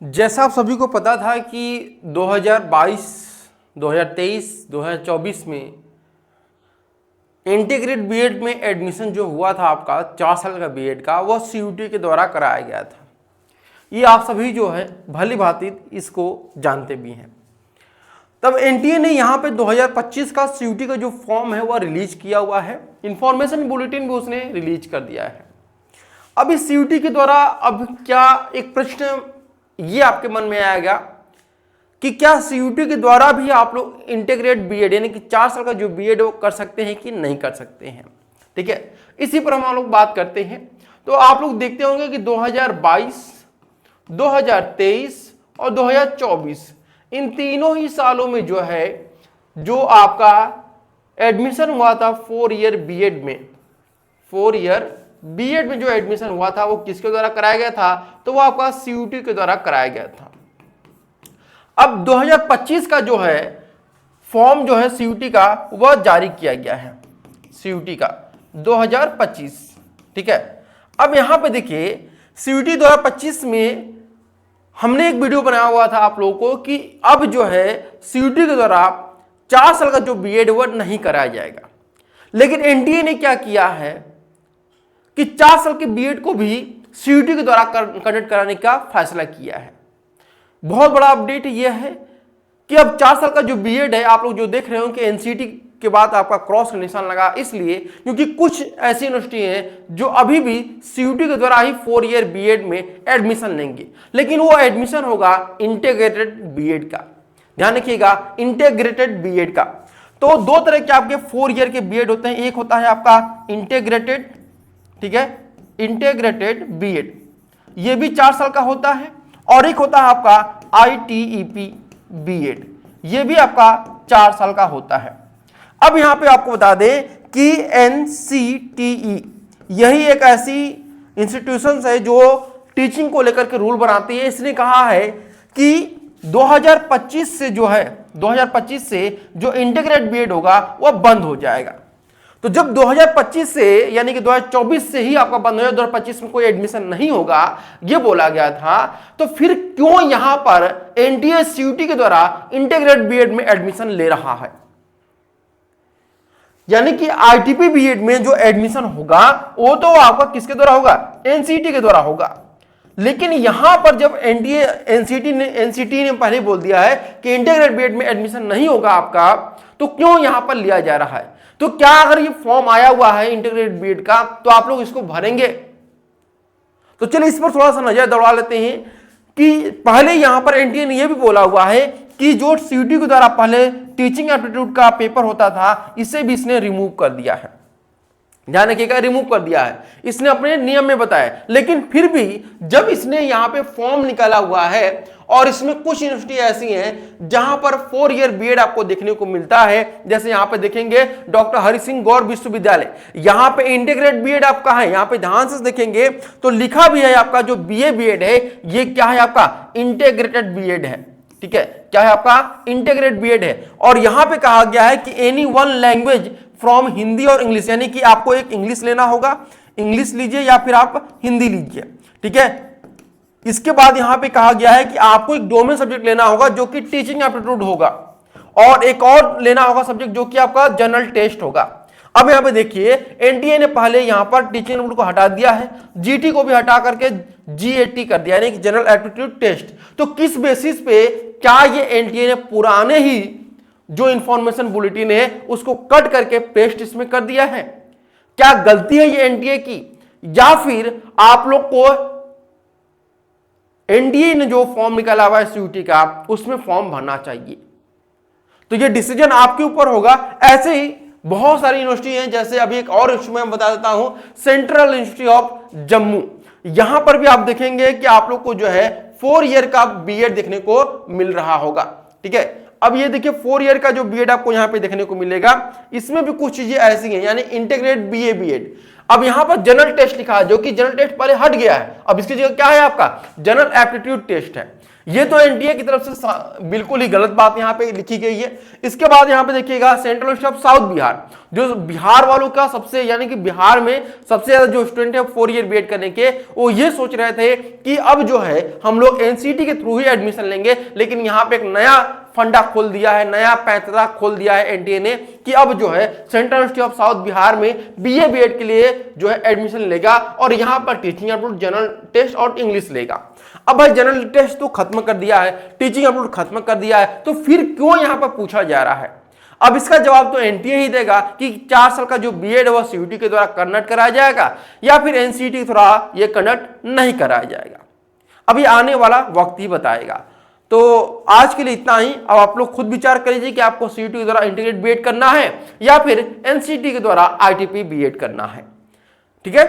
जैसा आप सभी को पता था कि 2022, 2023, 2024 में इंटीग्रेट बीएड में एडमिशन जो हुआ था आपका 4 साल का बीएड का, वह सीयूटी के द्वारा कराया गया था। ये आप सभी जो है भली भांति इसको जानते भी हैं। तब एनटीए ने यहाँ पे 2025 का सीयूटी का जो फॉर्म है वह रिलीज किया हुआ है। इंफॉर्मेशन बुलेटिन भी उसने रिलीज कर दिया है। अब इस सीयूटी के द्वारा अब क्या एक प्रश्न ये आपके मन में आएगा कि क्या सीयूटी के द्वारा भी आप लोग इंटीग्रेट बीएड यानी कि 4 साल का जो बीएड वो कर सकते हैं कि नहीं कर सकते हैं। ठीक है, इसी पर हम लोग बात करते हैं। तो आप लोग देखते होंगे कि 2022, 2023 और 2024 इन तीनों ही सालों में जो है जो आपका एडमिशन हुआ था 4 ईयर बीएड में, 4 ईयर बीएड में जो एडमिशन हुआ था वो किसके द्वारा कराया गया था? तो वो आपका सीयूटी के द्वारा कराया गया था। अब 2025 का जो है फॉर्म जो है सीयूटी का वह जारी किया गया है, सीयूटी का 2025। ठीक है, अब यहां पे देखिए सीयूटी 2025 में हमने एक वीडियो बनाया हुआ था आप लोगों को कि अब जो है सीयूटी के द्वारा 4 साल का जो बीएड वह नहीं कराया जाएगा। लेकिन एनटीए ने क्या किया है कि 4 साल के बीएड को भी सीयूटी के द्वारा कंडक्ट कराने का फैसला किया है। बहुत बड़ा अपडेट यह है कि अब 4 साल का जो बीएड है आप लोग जो देख रहे हो कि एनसीटी के बाद आपका क्रॉस का निशान लगा, इसलिए क्योंकि कुछ ऐसी यूनिवर्सिटी हैं जो अभी भी सीयूटी के द्वारा ही 4 ईयर बीएड में एडमिशन लेंगे, लेकिन वो एडमिशन होगा इंटीग्रेटेड बीएड का। ध्यान रखिएगा, इंटीग्रेटेड बीएड का। तो 2 तरह के आपके 4 ईयर के बीएड होते हैं। एक होता है आपका इंटीग्रेटेड, ठीक है, इंटीग्रेटेड बीएड, ये भी 4 साल का होता है। और एक होता है आपका आईटीईपी बीएड, ये भी आपका 4 साल का होता है। अब यहां पे आपको बता दें कि एनसीटीई यही एक ऐसी इंस्टीट्यूशन है जो टीचिंग को लेकर के रूल बनाती है। इसने कहा है कि 2025 से जो है 2025 से जो इंटीग्रेट बीएड होगा वह बंद हो जाएगा। तो जब 2025 से यानी कि 2024 से ही आपका बंद हो जाए, 2025 में कोई एडमिशन नहीं होगा ये बोला गया था, तो फिर क्यों यहां पर एनटीए सीयूटी के द्वारा इंटीग्रेट बीएड में एडमिशन ले रहा है? यानी कि आईटीपी बीएड में जो एडमिशन होगा वो तो आपका किसके द्वारा होगा? एनसीटी के द्वारा होगा। लेकिन यहां पर जब एनसीटी ने पहले बोल दिया है कि इंटीग्रेट बीएड में एडमिशन नहीं होगा आपका, तो क्यों यहां पर लिया जा रहा है? तो क्या अगर ये फॉर्म आया हुआ है इंटीग्रेट बीएड का तो आप लोग इसको भरेंगे? तो चलिए इस पर थोड़ा सा नजर दौड़ा लेते हैं कि पहले यहां पर एनटीए ने यह भी बोला हुआ है कि जो सीयूटी के द्वारा पहले टीचिंग एप्टीट्यूड का पेपर होता था इसे भी इसने रिमूव कर दिया है। ध्यान रखिएगा, रिमूव कर दिया है इसने अपने नियम में बताया। लेकिन फिर भी जब इसने यहां पे फॉर्म निकाला हुआ है और इसमें कुछ यूनिवर्सिटी ऐसी हैं जहां पर 4 ईयर बीएड आपको देखने को मिलता है, जैसे यहां पे देखेंगे डॉक्टर हरि सिंह गौर विश्वविद्यालय, यहां पे इंटीग्रेट बीएड आपका है। यहां पे ध्यान से देखेंगे तो लिखा भी है आपका जो बीए बीएड है ये क्या है? आपका इंटीग्रेटेड बीएड है। ठीक है, क्या है? आपका इंटीग्रेट बीएड है। और यहां पे कहा गया है कि any one language from Hindi और इंग्लिश, यानी कि आपको एक इंग्लिश लेना होगा, इंग्लिश लीजिए या फिर आप हिंदी लीजिए। ठीक है, इसके बाद यहां पे कहा गया है कि आपको एक डोमेन सब्जेक्ट लेना होगा जो कि टीचिंग एप्टीट्यूड होगा, और एक और लेना होगा सब्जेक्ट जो कि आपका जनरल टेस्ट होगा। अब यहां पे देखिए एनटीए ने पहले यहां पर टीचिंग एप्टीट्यूड को हटा दिया है, जीटी को भी हटा करके जीएटी कर दिया, यानी कि जनरल एप्टीट्यूड टेस्ट। तो किस बेसिस पे क्या ये एनटीए ने पुराने ही जो इंफॉर्मेशन बुलेटिन है उसको कट करके पेस्ट इसमें कर दिया है? क्या गलती है ये एनटीए की, या फिर आप लोग को एनडीए ने जो फॉर्म निकाला हुआ है सीयूटी का उसमें फॉर्म भरना चाहिए? तो ये डिसीजन आपके ऊपर होगा। ऐसे ही बहुत सारी यूनिवर्सिटी हैं, जैसे अभी एक और इंस्टीट्यूट में बता देता हूं, सेंट्रल इंस्टीट्यूट ऑफ जम्मू। यहां पर भी आप देखेंगे कि आप लोग को जो है 4 ईयर का बीएड देखने को मिल रहा होगा। ठीक है, अब ये देखिए 4 ईयर का जो बीएड आपको यहां पे देखने को मिलेगा, इसमें भी कुछ चीजें ऐसी हैं, यानी इंटीग्रेट बीए बीएड। अब यहां पर जनरल टेस्ट लिखा है जो कि जनरल टेस्ट पहले हट गया है, अब इसकी जगह क्या है? आपका जनरल एप्टीट्यूड टेस्ट है। ये तो एनटीए की तरफ से बिल्कुल ही गलत बात यहाँ पे लिखी गई है। इसके बाद यहाँ पे देखिएगा central university of south Bihar, जो बिहार वालों का सबसे, यानी कि बिहार में सबसे ज्यादा जो स्टूडेंट है 4 ईयर बीएड करने के, वो ये सोच रहे थे कि अब जो है हम लोग एनसीटी के थ्रू ही एडमिशन लेंगे, लेकिन यहाँ पे एक नया फंडा खोल दिया है, नया पैंतरा खोल दिया है एनटीए ने कि अब जो है central university of south Bihar में बीए बीएड के लिए जो है एडमिशन लेगा और यहाँ पर टीचिंग एप्टीट्यूड, जनरल टेस्ट और इंग्लिश लेगा। अब भाई जनरल टेस्ट तो खत्म कर दिया है, टीचिंग एप्टीट्यूड खत्म कर दिया है, तो फिर क्यों यहाँ पर पूछा जा रहा है? अब इसका जवाब तो एनटीए ही देगा कि 4 साल का जो बीएड है वह सीयूटी के द्वारा कंडक्ट कराया जाएगा या फिर एनसीटी के द्वारा ये कंडक्ट नहीं कराया जाएगा। अभी आने वाला वक्त ही बताएगा। तो आज के लिए इतना ही। अब आप लोग खुद विचार कर लीजिए कि आपको सीयूटी के द्वारा इंटीग्रेटेड बीएड करना है या फिर एनसीटी के द्वारा आईटीपी बीएड करना है। ठीक है।